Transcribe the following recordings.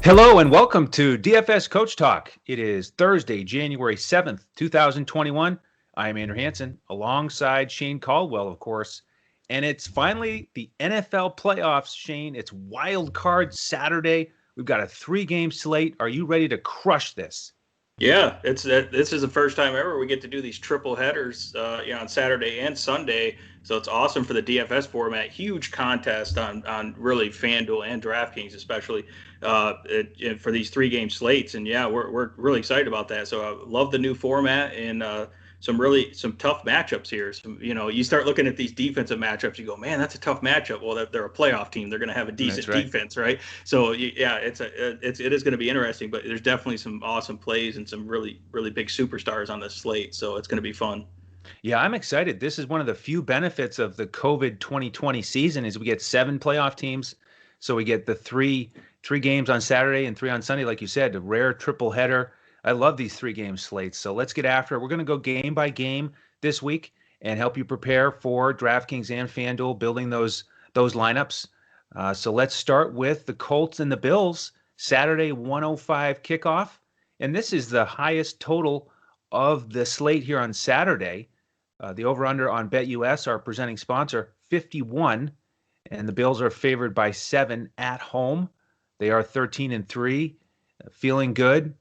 Hello and welcome to DFS Coach Talk. It is Thursday, January 7th, 2021. I'm Andrew Hansen alongside Shane Caldwell, of course. And it's finally the NFL playoffs, Shane. It's Wild Card Saturday. We've got a 3-game slate. Are you ready to crush this? Yeah, this is the first time ever we get to do these triple headers on Saturday and Sunday. So it's awesome for the DFS format. Huge contest on really FanDuel and Draftkings, especially for these 3-game slates. And yeah, we're really excited about that. So I love the new format and some tough matchups here. You start looking at these defensive matchups, you go, man, that's a tough matchup. Well, they're a playoff team. They're going to have a decent defense, right? So yeah, it is going to be interesting. But there's definitely some awesome plays and some really big superstars on this slate. So it's going to be fun. Yeah, I'm excited. This is one of the few benefits of the COVID 2020 season is we get 7 playoff teams. So we get the three games on Saturday and 3 on Sunday, like you said, a rare triple header. I love these 3-game slates. So let's get after it. We're going to go game by game this week and help you prepare for DraftKings and FanDuel, building those lineups. So let's start with the Colts and the Bills. Saturday, 1:05 kickoff. And this is the highest total of the slate here on Saturday. The over-under on BetUS, our presenting sponsor, 51. And the Bills are favored by 7 at home. They are 13-3, feeling good.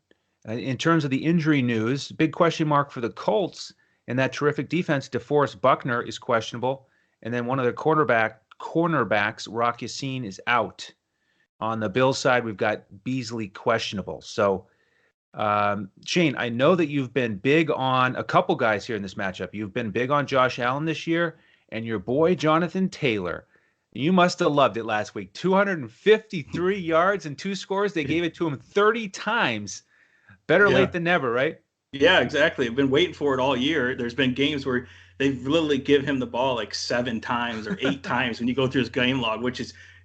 In terms of the injury news, big question mark for the Colts and that terrific defense. DeForest Buckner is questionable. And then one of their cornerbacks, Rock Yassin, is out. On the Bills side, we've got Beasley questionable. So, Shane, I know that you've been big on a couple guys here in this matchup. You've been big on Josh Allen this year and your boy Jonathan Taylor. You must have loved it last week. 253 yards and 2 scores. They gave it to him 30 times. Better late than never, right? Yeah, exactly. I've been waiting for it all year. There's been games where they've literally give him the ball like 7 times or 8 times when you go through his game log, which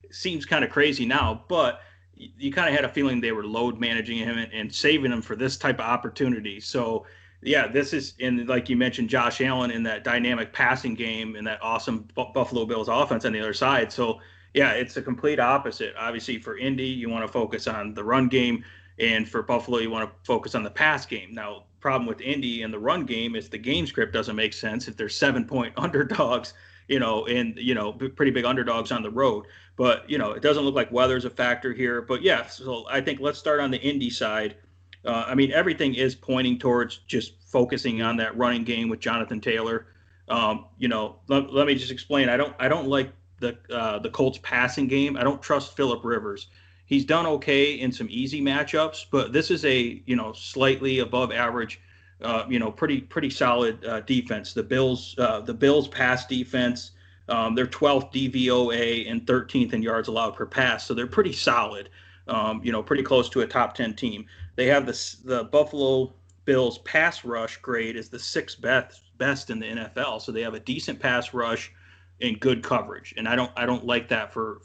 seems kind of crazy now, but you kind of had a feeling they were load managing him and saving him for this type of opportunity. So yeah, this is, and like you mentioned, Josh Allen in that dynamic passing game and that awesome Buffalo Bills offense on the other side. So yeah, it's a complete opposite. Obviously for Indy, you want to focus on the run game, and for Buffalo, you want to focus on the pass game. Now, problem with Indy and the run game is the game script doesn't make sense if they're 7-point underdogs, and pretty big underdogs on the road. But it doesn't look like weather's a factor here. But yeah, so I think let's start on the Indy side. Everything is pointing towards just focusing on that running game with Jonathan Taylor. Let me just explain. I don't like the Colts passing game. I don't trust Phillip Rivers. He's done okay in some easy matchups, but this is a slightly above average, pretty solid defense. The Bills pass defense, they're 12th DVOA and 13th in yards allowed per pass, so they're pretty solid. Pretty close to a top 10 team. They have the Buffalo Bills pass rush grade is the 6th best in the NFL, so they have a decent pass rush and good coverage, and I don't like that for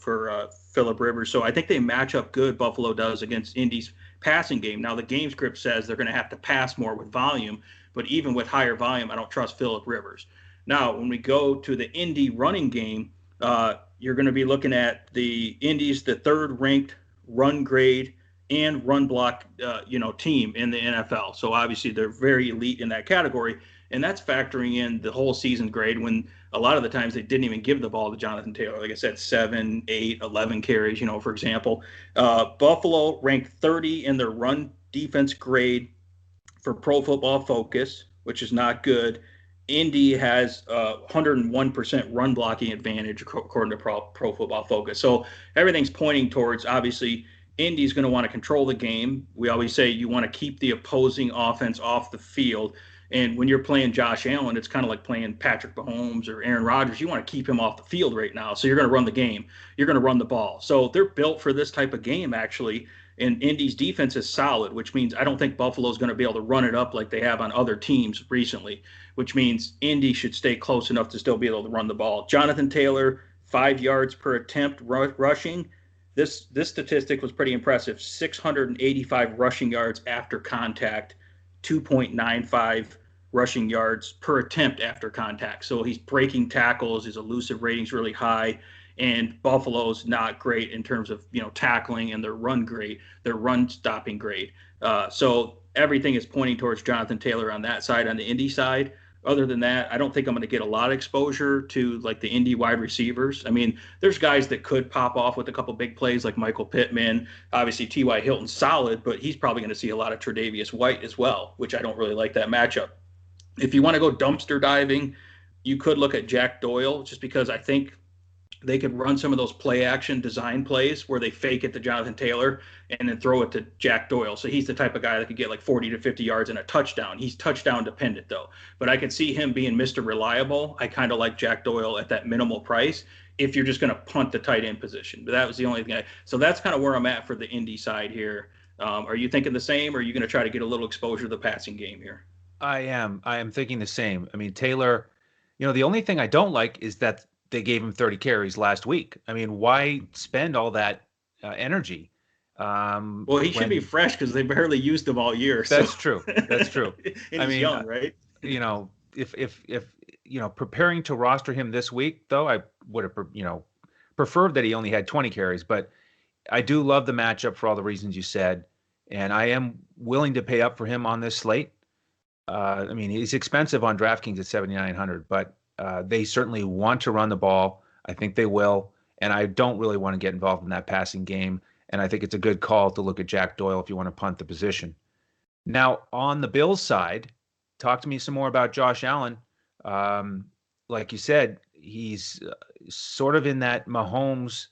Phillip Rivers. So I think they match up good. Buffalo does against Indy's passing game. Now the game script says they're going to have to pass more with volume, but even with higher volume, I don't trust Phillip Rivers. Now when we go to the Indy running game, you're going to be looking at the Indy's the 3rd ranked run grade and run block team in the NFL. So obviously they're very elite in that category. And that's factoring in the whole season grade when a lot of the times they didn't even give the ball to Jonathan Taylor. Like I said, 7, 8, 11 carries, for example. Buffalo ranked 30 in their run defense grade for Pro Football Focus, which is not good. Indy has 101% run blocking advantage according to Pro Football Focus. So everything's pointing towards, obviously, Indy's going to want to control the game. We always say you want to keep the opposing offense off the field. And when you're playing Josh Allen, it's kind of like playing Patrick Mahomes or Aaron Rodgers. You want to keep him off the field right now. So you're going to run the game. You're going to run the ball. So they're built for this type of game, actually. And Indy's defense is solid, which means I don't think Buffalo's going to be able to run it up like they have on other teams recently, which means Indy should stay close enough to still be able to run the ball. Jonathan Taylor, 5 yards per attempt rushing. This statistic was pretty impressive. 685 rushing yards after contact. 2.95 rushing yards per attempt after contact. So he's breaking tackles. His elusive rating's really high. And Buffalo's not great in terms of, tackling, and their run stopping great. So everything is pointing towards Jonathan Taylor on that side, on the Indy side. Other than that, I don't think I'm going to get a lot of exposure to like the Indy wide receivers. I mean, there's guys that could pop off with a couple big plays like Michael Pittman. Obviously, T.Y. Hilton's solid, but he's probably going to see a lot of Tre'Davious White as well, which I don't really like that matchup. If you want to go dumpster diving, you could look at Jack Doyle, just because I think they could run some of those play action design plays where they fake it to Jonathan Taylor and then throw it to Jack Doyle. So he's the type of guy that could get like 40 to 50 yards and a touchdown. He's touchdown dependent though, but I could see him being Mr. Reliable. I kind of like Jack Doyle at that minimal price if you're just going to punt the tight end position. But that was the only thing. So that's kind of where I'm at for the Indy side here. Are you thinking the same, or are you going to try to get a little exposure to the passing game here? I am thinking the same. I mean, Taylor, the only thing I don't like is that they gave him 30 carries last week. I mean, why spend all that energy? Well, he should be fresh because they barely used him all year. That's true. That's true. And he's young, right? If preparing to roster him this week, though, I would have preferred that he only had 20 carries. But I do love the matchup for all the reasons you said, and I am willing to pay up for him on this slate. I mean, he's expensive on DraftKings at 7,900, but they certainly want to run the ball. I think they will. And I don't really want to get involved in that passing game. And I think it's a good call to look at Jack Doyle if you want to punt the position. Now, on the Bills side, talk to me some more about Josh Allen. Like you said, he's sort of in that Mahomes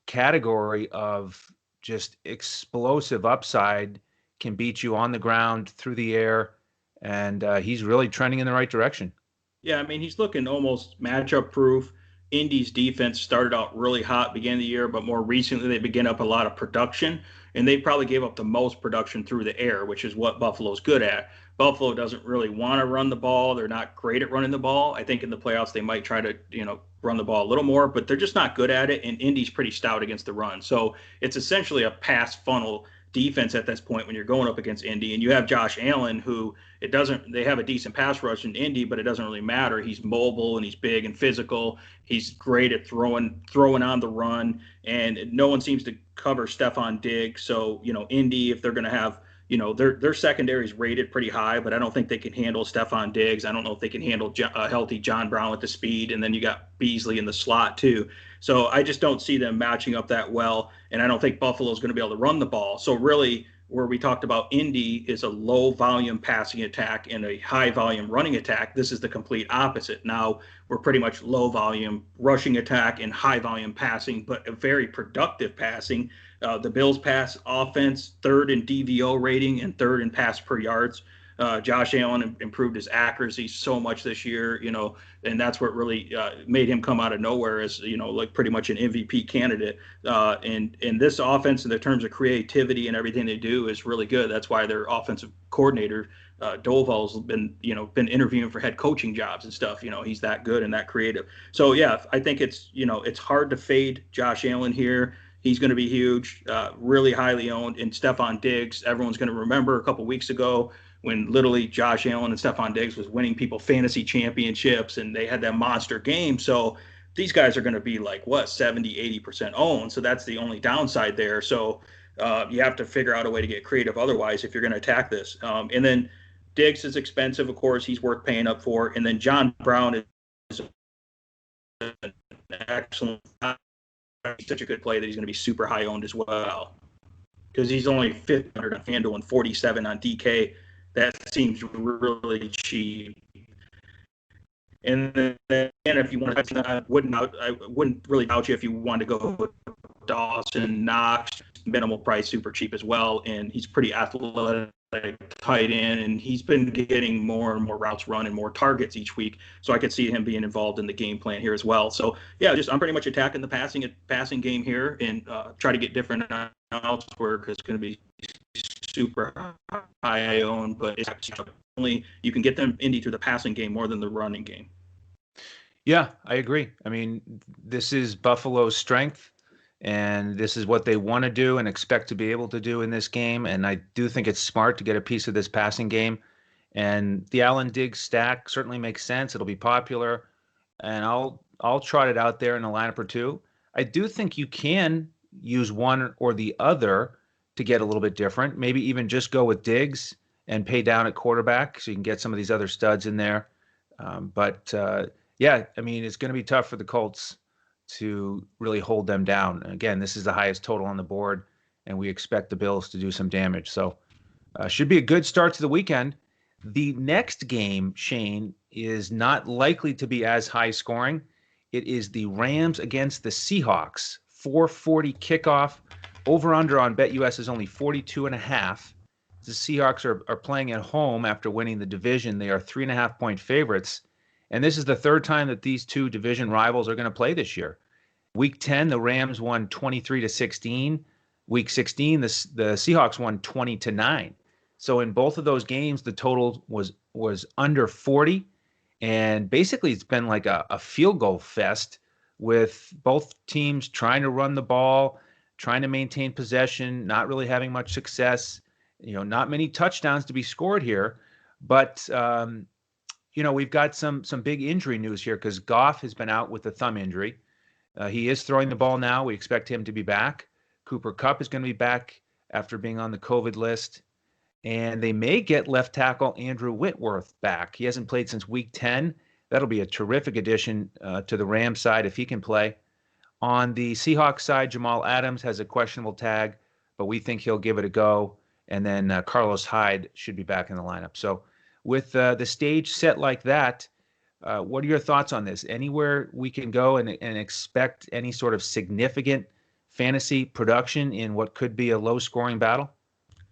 category of just explosive upside, can beat you on the ground, through the air, and he's really trending in the right direction. Yeah, I mean, he's looking almost matchup proof. Indy's defense started out really hot beginning of the year, but more recently they began up a lot of production, and they probably gave up the most production through the air, which is what Buffalo's good at. Buffalo doesn't really want to run the ball. They're not great at running the ball. I think in the playoffs they might try to, run the ball a little more, but they're just not good at it, and Indy's pretty stout against the run. So it's essentially a pass funnel defense at this point when you're going up against Indy, and you have Josh Allen, who they have a decent pass rush in Indy, but it doesn't really matter. He's mobile and he's big and physical. He's great at throwing on the run, and no one seems to cover Stephon Diggs. So, Indy, if they're going to have, their secondary is rated pretty high, but I don't think they can handle Stephon Diggs. I don't know if they can handle a healthy John Brown with the speed, and then you got Beasley in the slot too. So I just don't see them matching up that well, and I don't think Buffalo's going to be able to run the ball. So really, where we talked about Indy is a low volume passing attack and a high volume running attack. This is the complete opposite. Now we're pretty much low volume rushing attack and high volume passing, but a very productive passing. The Bills pass offense, third in DVO rating and third in pass per yards. Josh Allen improved his accuracy so much this year, and that's what really made him come out of nowhere as, like pretty much an MVP candidate. And this offense, in the terms of creativity and everything they do, is really good. That's why their offensive coordinator, Doval's been interviewing for head coaching jobs and stuff. He's that good and that creative. So yeah, I think it's hard to fade Josh Allen here. He's going to be huge, really highly owned. And Stephon Diggs, everyone's going to remember a couple weeks ago when literally Josh Allen and Stephon Diggs was winning people fantasy championships, and they had that monster game. So these guys are going to be like, 70, 80% owned. So that's the only downside there. So you have to figure out a way to get creative otherwise if you're going to attack this. And then Diggs is expensive, of course. He's worth paying up for. And then John Brown is an excellent, such a good play that he's going to be super high owned as well, because he's only 500 on FanDuel and 47 on DK. That seems really cheap. And then if you want to, I wouldn't really doubt you if you wanted to go with Dawson Knox, minimal price, super cheap as well, and he's pretty athletic, tight end, and he's been getting more and more routes run and more targets each week. So I could see him being involved in the game plan here as well. So yeah, I'm pretty much attacking the passing game here and try to get different elsewhere, because it's going to be super high owned, but it's only you can get them Indy through the passing game more than the running game. Yeah, I agree. I mean, this is Buffalo's strength, and this is what they want to do and expect to be able to do in this game. And I do think it's smart to get a piece of this passing game. And the Allen Diggs stack certainly makes sense. It'll be popular, and I'll trot it out there in a lineup or two. I do think you can use one or the other to get a little bit different. Maybe even just go with Diggs and pay down at quarterback so you can get some of these other studs in there. But yeah, I mean, it's going to be tough for the Colts to really hold them down. Again, this is the highest total on the board, and we expect the Bills to do some damage. So should be a good start to the weekend. The next game, Shane, is not likely to be as high scoring. It is the Rams against the Seahawks. 4:40 kickoff. Over under on BetUS is only 42.5. The Seahawks are playing at home after winning the division. They are 3.5-point favorites. And this is the third time that these two division rivals are going to play this year. Week 10, the Rams won 23-16. Week 16, the Seahawks won 20-9. So in both of those games, the total was under 40. And basically, it's been like a field goal fest with both teams trying to run the ball, trying to maintain possession, not really having much success. Not many touchdowns to be scored here. But, we've got some big injury news here because Goff has been out with a thumb injury. He is throwing the ball now. We expect him to be back. Cooper Kupp is going to be back after being on the COVID list. And they may get left tackle Andrew Whitworth back. He hasn't played since week 10. That'll be a terrific addition to the Rams side if he can play. On the Seahawks side, Jamal Adams has a questionable tag, but we think he'll give it a go. And then Carlos Hyde should be back in the lineup. So with the stage set like that, what are your thoughts on this? Anywhere we can go and expect any sort of significant fantasy production in what could be a low-scoring battle?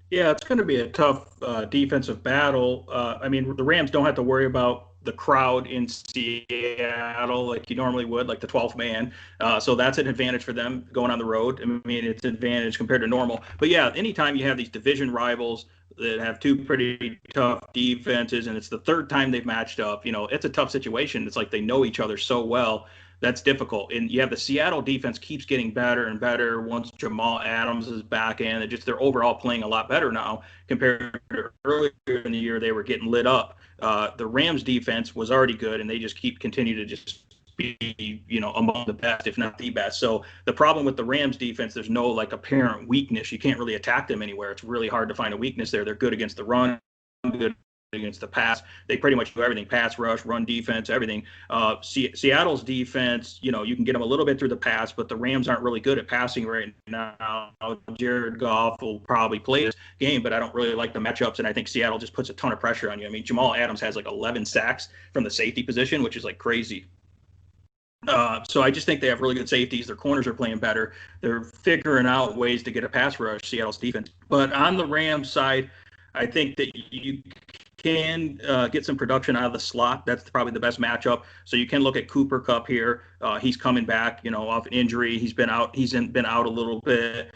Yeah, it's going to be a tough defensive battle. I mean, the Rams don't have to worry about the crowd in Seattle like you normally would, like the 12th man. So that's an advantage for them going on the road. I mean, it's an advantage compared to normal. But yeah, anytime you have these division rivals that have two pretty tough defenses, and it's the third time they've matched up, it's a tough situation. It's like they know each other so well. That's difficult. And you have the Seattle defense keeps getting better and better once Jamal Adams is back in. They're overall playing a lot better now compared to earlier in the year. They were getting lit up. The Rams defense was already good, and they just continue to just be, among the best, if not the best. So the problem with the Rams defense, there's no like apparent weakness. You can't really attack them anywhere. It's really hard to find a weakness there. They're good against the run, good against the pass. They pretty much do everything: pass rush, run defense, everything. Seattle's defense, you can get them a little bit through the pass, but the Rams aren't really good at passing right now. Jared Goff will probably play this game, but I don't really like the matchups, and I think Seattle just puts a ton of pressure on you. I mean, Jamal Adams has like 11 sacks from the safety position, which is like crazy. So I just think they have really good safeties. Their corners are playing better. They're figuring out ways to get a pass rush, Seattle's defense. But on the Rams side, I think that you can get some production out of the slot. That's probably the best matchup. So you can look at Cooper Kupp here. He's coming back, off an injury. He's been out. Been out a little bit.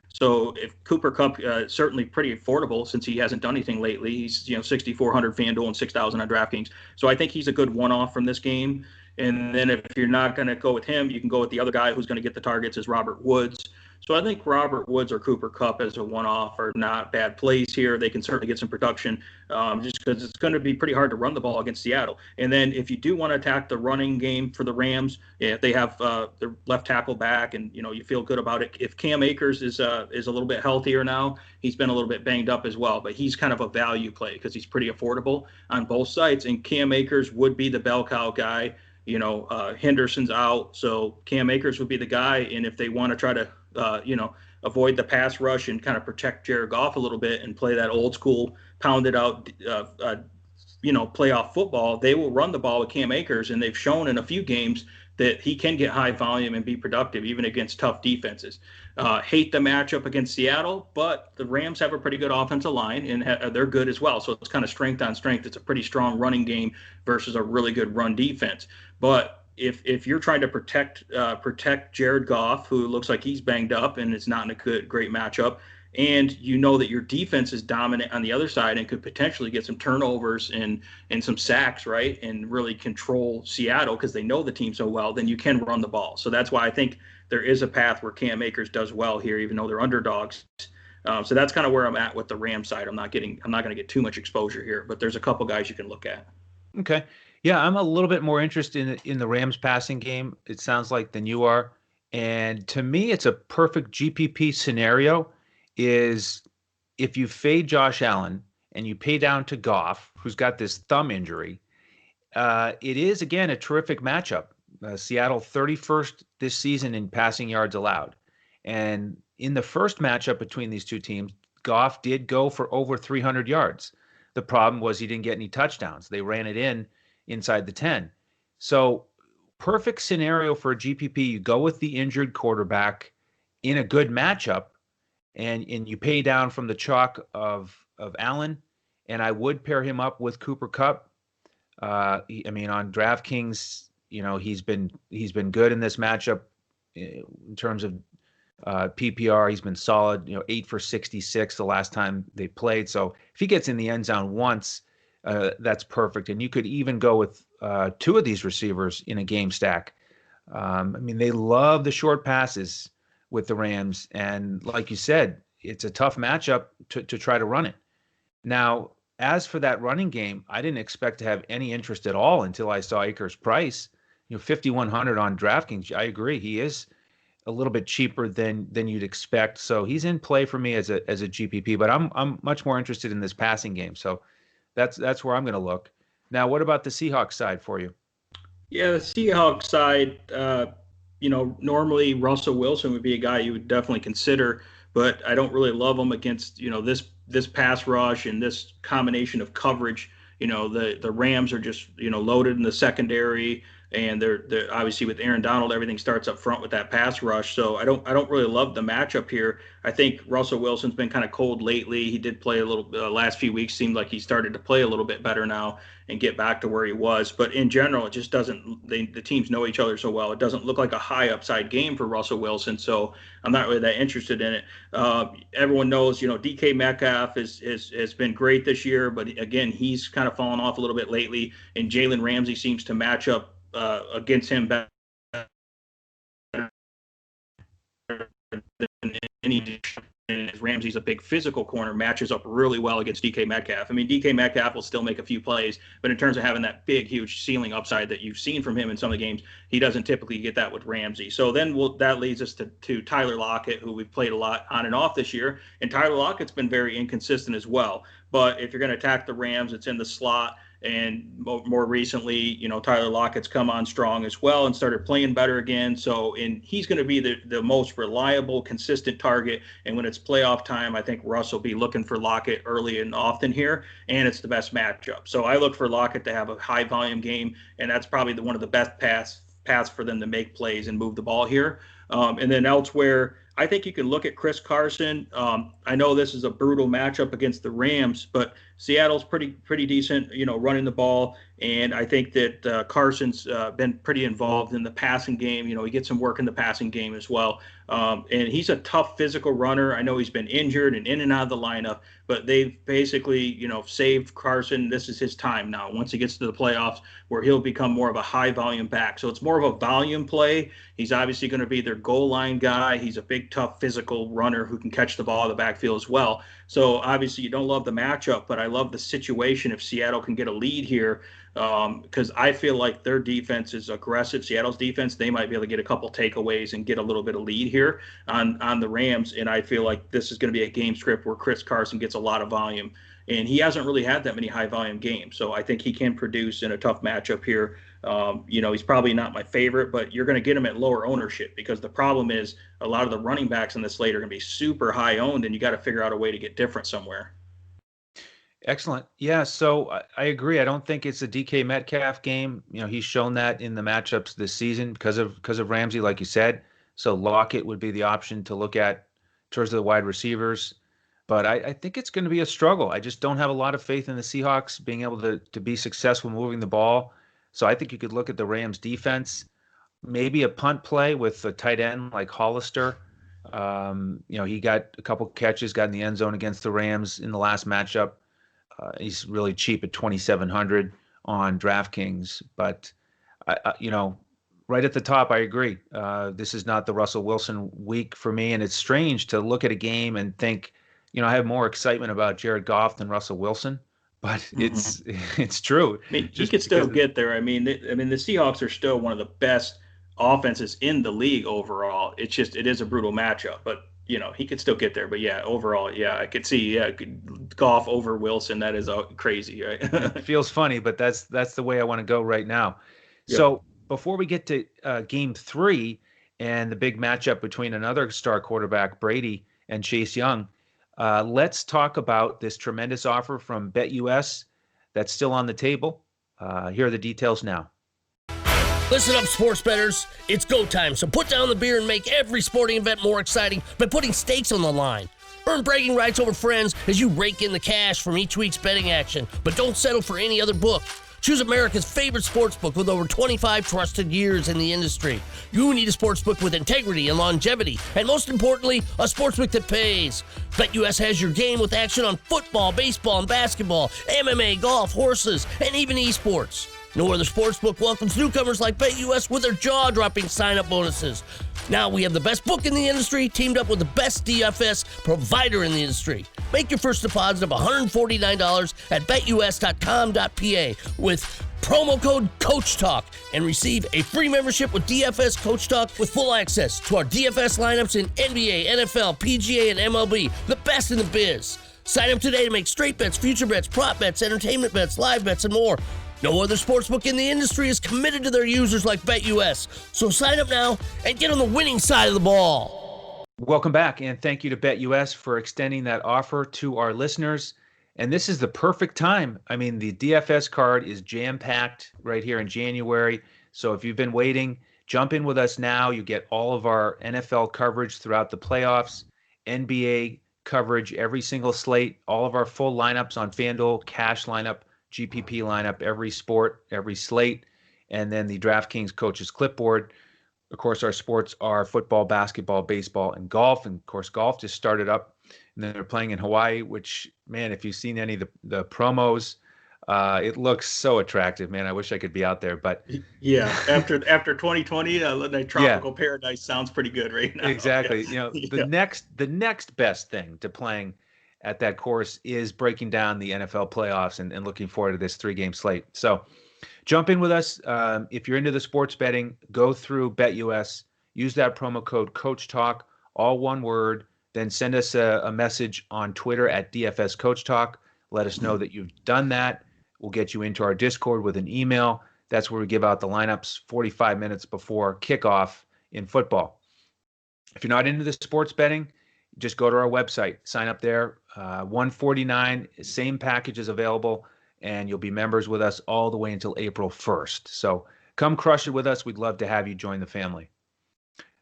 So if Cooper Kupp certainly pretty affordable since he hasn't done anything lately. He's 6,400 FanDuel and 6,000 on DraftKings. So I think he's a good one-off from this game. And then if you're not going to go with him, you can go with the other guy who's going to get the targets is Robert Woods. So I think Robert Woods or Cooper Kupp as a one-off are not bad plays here. They can certainly get some production just because it's going to be pretty hard to run the ball against Seattle. And then if you do want to attack the running game for the Rams, if they have their left tackle back and, you feel good about it. If Cam Akers is a little bit healthier now, he's been a little bit banged up as well, but he's kind of a value play because he's pretty affordable on both sides. And Cam Akers would be the bell cow guy. Henderson's out, so Cam Akers would be the guy. And if they want to try to, avoid the pass rush and kind of protect Jared Goff a little bit and play that old school pounded out, playoff football, they will run the ball with Cam Akers. And they've shown in a few games that he can get high volume and be productive even against tough defenses. Hate the matchup against Seattle, but the Rams have a pretty good offensive line and they're good as well. So it's kind of strength on strength. It's a pretty strong running game versus a really good run defense. But if you're trying to protect Jared Goff, who looks like he's banged up and is not in a great matchup, and that your defense is dominant on the other side and could potentially get some turnovers and some sacks, right, and really control Seattle because they know the team so well, then you can run the ball. So that's why I think there is a path where Cam Akers does well here, even though they're underdogs. So that's kind of where I'm at with the Rams side. I'm not going to get too much exposure here, but there's a couple guys you can look at. Okay. Yeah, I'm a little bit more interested in the Rams passing game, it sounds like, than you are. And to me, it's a perfect GPP scenario is if you fade Josh Allen and you pay down to Goff, who's got this thumb injury, it is, again, a terrific matchup. Seattle 31st this season in passing yards allowed. And in the first matchup between these two teams, Goff did go for over 300 yards. The problem was he didn't get any touchdowns. They ran it inside the 10. So perfect scenario for a GPP. You go with the injured quarterback in a good matchup, and you pay down from the chalk of Allen. And I would pair him up with Cooper Kupp. I mean, on DraftKings, he's been good in this matchup in terms of PPR. He's been solid. 8 for 66 the last time they played. So if he gets in the end zone once, that's perfect. And you could even go with two of these receivers in a game stack. I mean, they love the short passes with the Rams, and like you said, it's a tough matchup to try to run it. Now, as for that running game, I didn't expect to have any interest at all until I saw Akers' price. 5,100 on DraftKings. I agree, he is a little bit cheaper than you'd expect. So he's in play for me as a GPP. But I'm much more interested in this passing game. So that's where I'm going to look. Now, what about the Seahawks side for you? Yeah, the Seahawks side. Normally Russell Wilson would be a guy you would definitely consider, but I don't really love him against this pass rush and this combination of coverage. The Rams are just loaded in the secondary, and they're obviously with Aaron Donald, everything starts up front with that pass rush. So I don't really love the matchup here. I think Russell Wilson's been kind of cold lately. He did play a little last few weeks. Seemed like he started to play a little bit better now and get back to where he was. But in general, it just doesn't. The teams know each other so well. It doesn't look like a high upside game for Russell Wilson. So I'm not really that interested in it. Everyone knows, DK Metcalf has been great this year, but again, he's kind of fallen off a little bit lately. And Jalen Ramsey seems to match up against him better than any. And Ramsey's a big physical corner, matches up really well against DK Metcalf. I mean, DK Metcalf will still make a few plays, but in terms of having that big, huge ceiling upside that you've seen from him in some of the games, he doesn't typically get that with Ramsey. So then that leads us to Tyler Lockett, who we've played a lot on and off this year. And Tyler Lockett's been very inconsistent as well. But if you're going to attack the Rams, it's in the slot. And more recently, Tyler Lockett's come on strong as well and started playing better again. And he's going to be the most reliable, consistent target. And when it's playoff time, I think Russ will be looking for Lockett early and often here, and it's the best matchup. So I look for Lockett to have a high volume game, and that's probably one of the best paths for them to make plays and move the ball here. And then elsewhere, I think you can look at Chris Carson. I know this is a brutal matchup against the Rams, but Seattle's pretty decent, running the ball. And I think that Carson's been pretty involved in the passing game. He gets some work in the passing game as well. And he's a tough physical runner. I know he's been injured and in and out of the lineup, but they've basically, saved Carson. This is his time now. Once he gets to the playoffs, where he'll become more of a high volume back. So it's more of a volume play. He's obviously going to be their goal line guy. He's a big, tough, physical runner who can catch the ball in the backfield as well. So obviously you don't love the matchup, but I love the situation if Seattle can get a lead here, because I feel like their defense is aggressive. Seattle's defense, they might be able to get a couple takeaways and get a little bit of lead here on the Rams. And I feel like this is going to be a game script where Chris Carson gets a lot of volume. And he hasn't really had that many high volume games. So I think he can produce in a tough matchup here. He's probably not my favorite, but you're going to get him at lower ownership, because the problem is a lot of the running backs in the slate are going to be super high owned, and you got to figure out a way to get different somewhere. Excellent. Yeah, so I agree. I don't think it's a DK Metcalf game. He's shown that in the matchups this season because of Ramsey, like you said. So Lockett would be the option to look at towards the wide receivers. But I think it's going to be a struggle. I just don't have a lot of faith in the Seahawks being able to be successful moving the ball. So I think you could look at the Rams defense, maybe a punt play with a tight end like Hollister. He got a couple catches, got in the end zone against the Rams in the last matchup. He's really cheap at 2,700 on DraftKings. But, right at the top, I agree. This is not the Russell Wilson week for me. And it's strange to look at a game and think, I have more excitement about Jared Goff than Russell Wilson, but it's true. I mean, he could still get there. The Seahawks are still one of the best offenses in the league overall. It is a brutal matchup, but he could still get there. But yeah, overall, yeah, I could see Goff over Wilson. That is crazy, right? It feels funny, but that's the way I want to go right now. Yeah. So before we get to game 3 and the big matchup between another star quarterback, Brady, and Chase Young, let's talk about this tremendous offer from BetUS that's still on the table. Here are the details now. Listen up, sports bettors. It's go time, so put down the beer and make every sporting event more exciting by putting stakes on the line. Earn bragging rights over friends as you rake in the cash from each week's betting action, but don't settle for any other book. Choose America's favorite sportsbook with over 25 trusted years in the industry. You need a sportsbook with integrity and longevity, and most importantly, a sportsbook that pays. BetUS has your game with action on football, baseball, and basketball, MMA, golf, horses, and even esports. No other sportsbook welcomes newcomers like BetUS with their jaw-dropping sign-up bonuses. Now we have the best book in the industry teamed up with the best DFS provider in the industry. Make your first deposit of $149 at betus.com.pa with promo code CoachTalk and receive a free membership with DFS Coach Talk with full access to our DFS lineups in NBA, NFL, PGA, and MLB, the best in the biz. Sign up today to make straight bets, future bets, prop bets, entertainment bets, live bets, and more. No other sportsbook in the industry is committed to their users like BetUS. So sign up now and get on the winning side of the ball. Welcome back, and thank you to BetUS for extending that offer to our listeners. And this is the perfect time. I mean, the DFS card is jam-packed right here in January. So if you've been waiting, jump in with us now. You get all of our NFL coverage throughout the playoffs, NBA coverage, every single slate, all of our full lineups on FanDuel, cash lineup, GPP lineup, every sport, every slate, and then the DraftKings coaches clipboard. Of course, our sports are football, basketball, baseball, and golf. And of course, golf just started up, and then they're playing in Hawaii, which, man, if you've seen any of the promos, it looks so attractive, man. I wish I could be out there, but yeah, after 2020, the tropical paradise sounds pretty good right now. Exactly. Yeah. The next best thing to playing at that course is breaking down the NFL playoffs and looking forward to this 3-game slate. So jump in with us. If you're into the sports betting, go through BetUS, use that promo code CoachTalk, all one word, then send us a message on Twitter at DFS Coach Talk. Let us know that you've done that. We'll get you into our Discord with an email. That's where we give out the lineups 45 minutes before kickoff in football. If you're not into the sports betting, just go to our website, sign up there. $149, same package is available, and you'll be members with us all the way until April 1st. So come crush it with us. We'd love to have you join the family.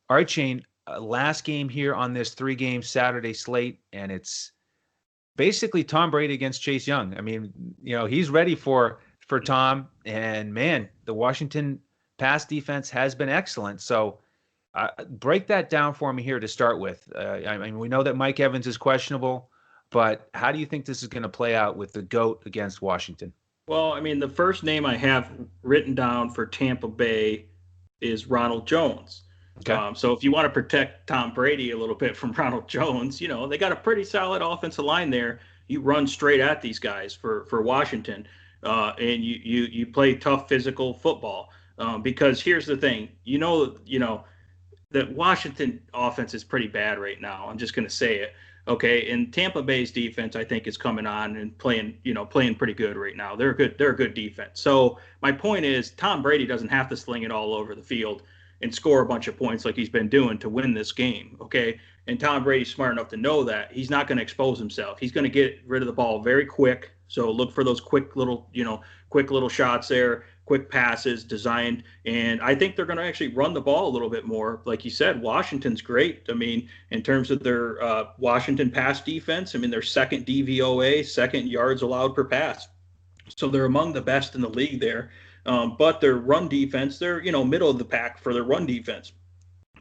All right, Shane, last game here on this 3-game Saturday slate, and it's basically Tom Brady against Chase Young. I mean, he's ready for Tom, and man, the Washington pass defense has been excellent. So break that down for me here to start with. I mean, we know that Mike Evans is questionable, but how do you think this is going to play out with the GOAT against Washington? Well, I mean, the first name I have written down for Tampa Bay is Ronald Jones. Okay. So if you want to protect Tom Brady a little bit from Ronald Jones, they got a pretty solid offensive line there. You run straight at these guys for Washington, and you play tough physical football. Because here's the thing, that Washington offense is pretty bad right now. I'm just going to say it. Okay. And Tampa Bay's defense, I think, is coming on and playing pretty good right now. They're a good defense. So my point is Tom Brady doesn't have to sling it all over the field and score a bunch of points like he's been doing to win this game. Okay. And Tom Brady's smart enough to know that he's not going to expose himself. He's going to get rid of the ball very quick. So look for those quick little shots there, quick passes designed. And I think they're going to actually run the ball a little bit more. Like you said, Washington's great. I mean, in terms of their Washington pass defense, I mean, their second DVOA, second yards allowed per pass. So they're among the best in the league there. But their run defense, they're, middle of the pack for their run defense.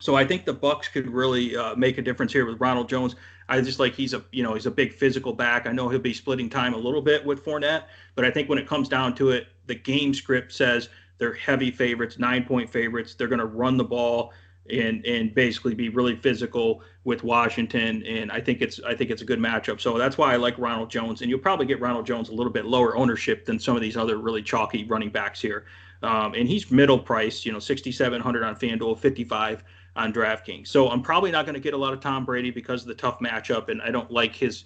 So I think the Bucs could really make a difference here with Ronald Jones. I just like he's a big physical back. I know he'll be splitting time a little bit with Fournette, but I think when it comes down to it, the game script says they're heavy favorites, 9-point favorites. They're going to run the ball and basically be really physical with Washington. And I think it's a good matchup. So that's why I like Ronald Jones. And you'll probably get Ronald Jones a little bit lower ownership than some of these other really chalky running backs here. And he's middle priced, 6,700 on FanDuel, 55 on DraftKings. So I'm probably not going to get a lot of Tom Brady because of the tough matchup, and I don't like his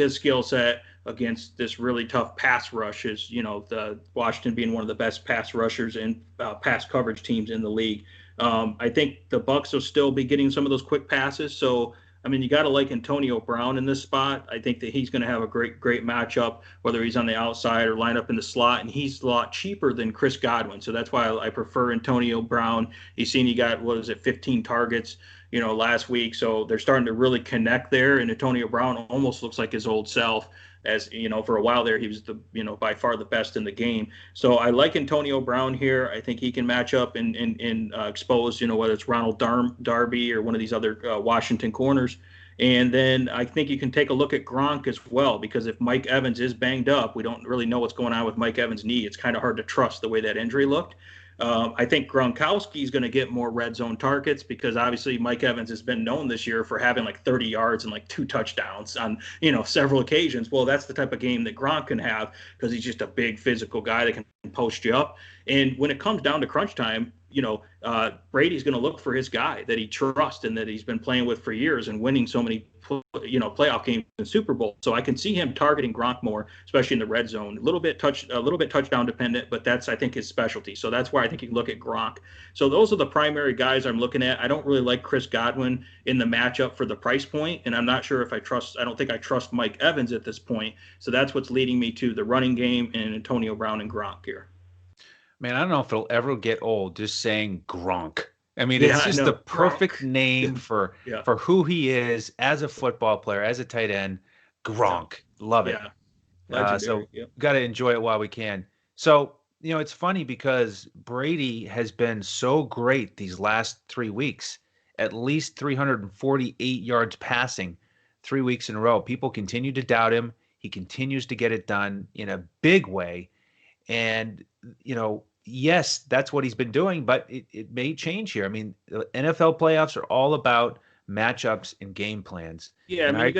skill set against this really tough pass rush. Is the Washington being one of the best pass rushers and pass coverage teams in the league. I think the Bucs will still be getting some of those quick passes. So I mean, you got to like Antonio Brown in this spot. I think that he's going to have a great matchup, whether he's on the outside or line up in the slot, and he's a lot cheaper than Chris Godwin. So that's why I prefer Antonio Brown. He's seen he got, 15 targets, last week. So they're starting to really connect there, and Antonio Brown almost looks like his old self. As for a while there, he was by far the best in the game. So I like Antonio Brown here. I think he can match up and expose, whether it's Ronald Darby or one of these other Washington corners. And then I think you can take a look at Gronk as well, because if Mike Evans is banged up, we don't really know what's going on with Mike Evans' knee. It's kind of hard to trust the way that injury looked. I think Gronkowski is going to get more red zone targets because obviously Mike Evans has been known this year for having like 30 yards and like 2 touchdowns on, several occasions. Well, that's the type of game that Gronk can have because he's just a big physical guy that can post you up. And when it comes down to crunch time, Brady's going to look for his guy that he trusts and that he's been playing with for years and winning so many, playoff games and Super Bowl. So I can see him targeting Gronk more, especially in the red zone. A little bit touchdown dependent, but that's, I think, his specialty. So that's why I think you can look at Gronk. So those are the primary guys I'm looking at. I don't really like Chris Godwin in the matchup for the price point, and I'm not sure if I don't think I trust Mike Evans at this point. So that's what's leading me to the running game and Antonio Brown and Gronk here. Man, I don't know if it'll ever get old just saying Gronk. I mean, it's just the perfect Gronk name for who he is as a football player, as a tight end. Gronk. Love it. So got to enjoy it while we can. So, it's funny because Brady has been so great these last 3 weeks, at least 348 yards passing 3 weeks in a row. People continue to doubt him. He continues to get it done in a big way. And, yes, that's what he's been doing, but it may change here. I mean, the NFL playoffs are all about matchups and game plans. Yeah, I mean, you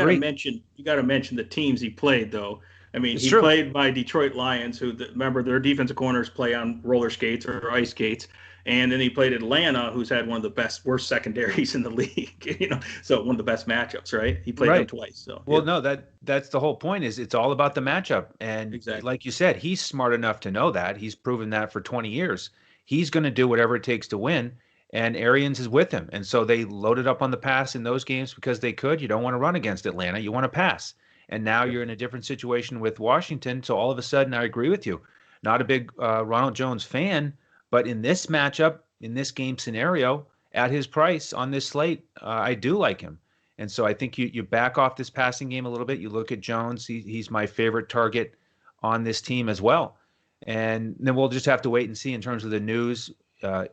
got to mention the teams he played, though. I mean, It's true. Played by Detroit Lions, who remember their defensive corners play on roller skates or ice skates, and then he played Atlanta, who's had one of the worst secondaries in the league. So one of the best matchups, right? He played them twice. So no, that's the whole point. Is it's all about the matchup, and like you said, he's smart enough to know that. He's proven that for 20 years. He's going to do whatever it takes to win, and Arians is with him, and so they loaded up on the pass in those games because they could. You don't want to run against Atlanta; you want to pass. And now you're in a different situation with Washington. So all of a sudden, I agree with you. Not a big Ronald Jones fan, but in this matchup, in this game scenario, at his price on this slate, I do like him. And so I think you back off this passing game a little bit. You look at Jones. He's my favorite target on this team as well. And then we'll just have to wait and see in terms of the news.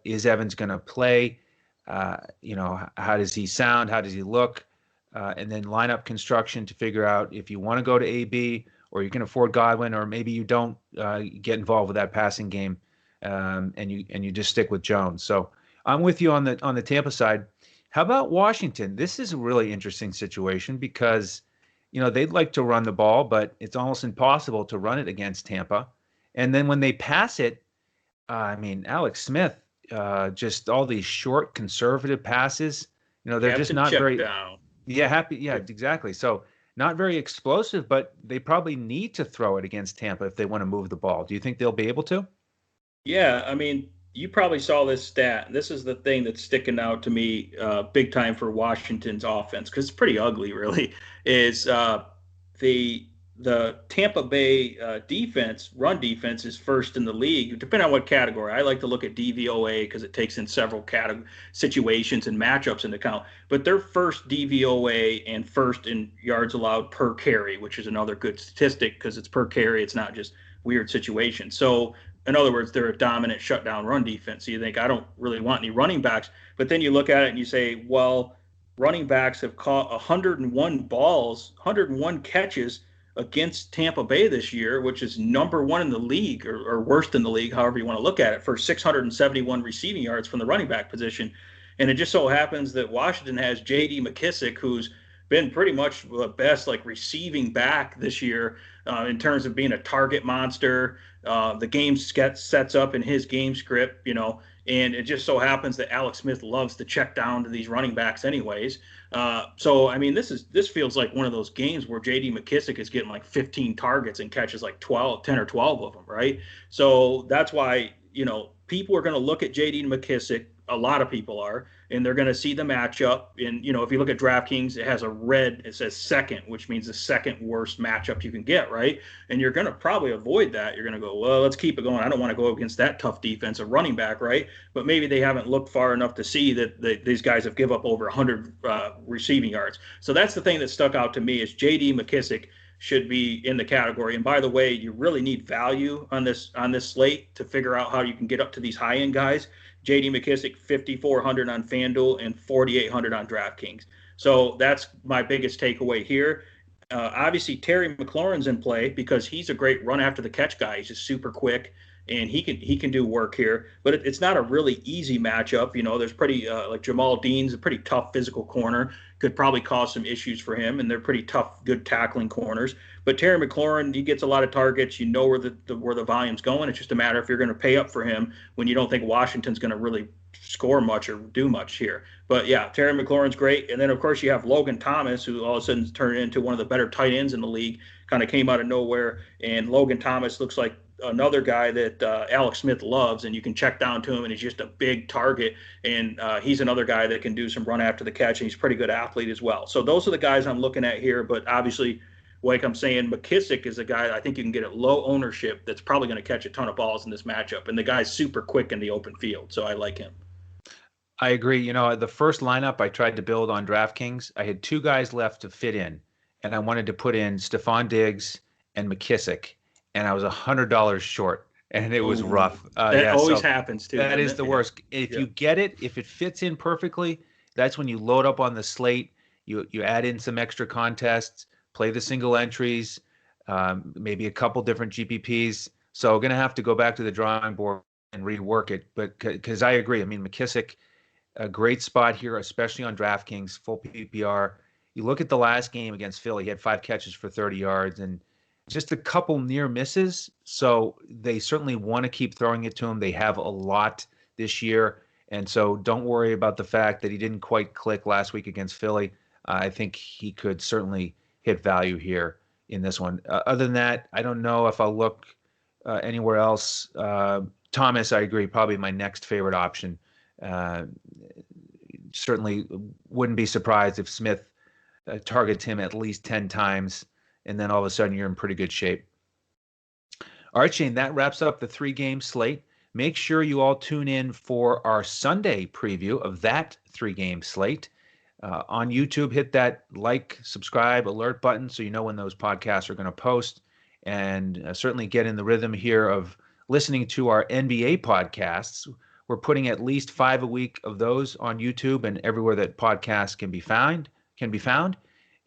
Is Evans going to play? How does he sound? How does he look? And then lineup construction to figure out if you want to go to AB or you can afford Godwin, or maybe you don't get involved with that passing game and you just stick with Jones. So I'm with you on the Tampa side. How about Washington? This is a really interesting situation because they'd like to run the ball, but it's almost impossible to run it against Tampa. And then when they pass it, Alex Smith, just all these short conservative passes. They're just not very. Down. Yeah, exactly. So not very explosive, but they probably need to throw it against Tampa if they want to move the ball. Do you think they'll be able to? Yeah, I mean, you probably saw this stat. This is the thing that's sticking out to me big time for Washington's offense, because it's pretty ugly, really, is the Tampa Bay run defense is first in the league, depending on what category. I like to look at DVOA because it takes in several situations and matchups into account. But they're first DVOA and first in yards allowed per carry, which is another good statistic because it's per carry. It's not just weird situations. So in other words, they're a dominant shutdown run defense. So you think, I don't really want any running backs. But then you look at it and you say, well, running backs have caught 101 catches against Tampa Bay this year, which is number one in the league or worst in the league, however you want to look at it, for 671 receiving yards from the running back position. And it just so happens that Washington has J.D. McKissick, who's been pretty much the best like receiving back this year in terms of being a target monster. The game sets up in his game script, and it just so happens that Alex Smith loves to check down to these running backs anyways. So, I mean, this feels like one of those games where J.D. McKissic is getting like 15 targets and catches like 10 or 12 of them, right? So that's why, people are going to look at J.D. McKissic. A lot of people are, and they're going to see the matchup. And, if you look at DraftKings, it has it says second, which means the second worst matchup you can get, right? And you're going to probably avoid that. You're going to go, well, let's keep it going. I don't want to go against that tough defensive running back, right? But maybe they haven't looked far enough to see that these guys have give up over 100 receiving yards. So that's the thing that stuck out to me is J.D. McKissic should be in the category. And by the way, you really need value on this slate to figure out how you can get up to these high-end guys. J.D. McKissic, 5,400 on FanDuel and 4,800 on DraftKings. So that's my biggest takeaway here. Obviously, Terry McLaurin's in play because he's a great run after the catch guy. He's just super quick, and he can do work here. But it's not a really easy matchup. There's pretty like Jamal Dean's a pretty tough physical corner. Could probably cause some issues for him, and they're pretty tough, good tackling corners. But Terry McLaurin, he gets a lot of targets. Where the volume's going. It's just a matter if you're going to pay up for him when you don't think Washington's going to really score much or do much here. But yeah, Terry McLaurin's great. And then of course you have Logan Thomas, who all of a sudden turned into one of the better tight ends in the league. Kind of came out of nowhere, and Logan Thomas looks like another guy that Alex Smith loves, and you can check down to him, and he's just a big target. And he's another guy that can do some run after the catch, and he's a pretty good athlete as well. So those are the guys I'm looking at here. But obviously, like I'm saying, McKissic is a guy I think you can get at low ownership that's probably going to catch a ton of balls in this matchup. And the guy's super quick in the open field, so I like him. I agree. The first lineup I tried to build on DraftKings, I had two guys left to fit in, and I wanted to put in Stephon Diggs and McKissic, and I was $100 short, and it was rough. That always happens too. That is the worst. If you get it, if it fits in perfectly, that's when you load up on the slate. You add in some extra contests, play the single entries, maybe a couple different GPPs. So I'm going to have to go back to the drawing board and rework it. But because I agree, I mean, McKissic, a great spot here, especially on DraftKings, full PPR. You look at the last game against Philly, he had 5 catches for 30 yards and just a couple near misses. So they certainly want to keep throwing it to him. They have a lot this year. And so don't worry about the fact that he didn't quite click last week against Philly. I think he could certainly hit value here in this one. Other than that, I don't know if I'll look anywhere else. Thomas, I agree, probably my next favorite option. Certainly wouldn't be surprised if Smith targets him at least 10 times, and then all of a sudden you're in pretty good shape. All right, Shane, that wraps up the 3-game slate. Make sure you all tune in for our Sunday preview of that 3-game slate. On YouTube, hit that like, subscribe, alert button so you know when those podcasts are going to post, and certainly get in the rhythm here of listening to our NBA podcasts. We're putting at least 5 a week of those on YouTube and everywhere that podcasts can be found.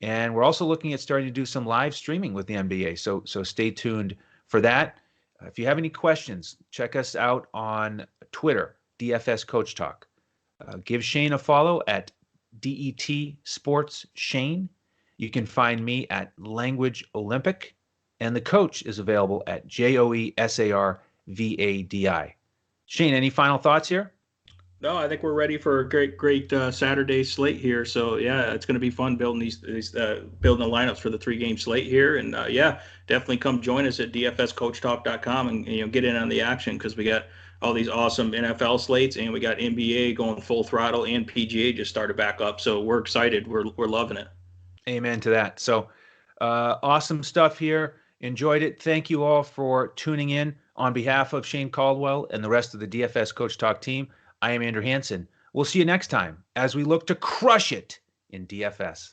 And we're also looking at starting to do some live streaming with the NBA. So stay tuned for that. If you have any questions, check us out on Twitter, DFS Coach Talk. Give Shane a follow at DET Sports Shane. You can find me at Language Olympic, and the coach is available at JOESARVADI. Shane, any final thoughts here? No, I think we're ready for a great Saturday slate here. So yeah, it's going to be fun building these building the lineups for the 3-game slate here. And yeah, definitely come join us at dfscoachtalk.com and get in on the action, because we got all these awesome NFL slates, and we got NBA going full throttle, and PGA just started back up. So we're excited. We're loving it. Amen to that. So awesome stuff here. Enjoyed it. Thank you all for tuning in. On behalf of Shane Caldwell and the rest of the DFS Coach Talk team, I am Andrew Hansen. We'll see you next time as we look to crush it in DFS.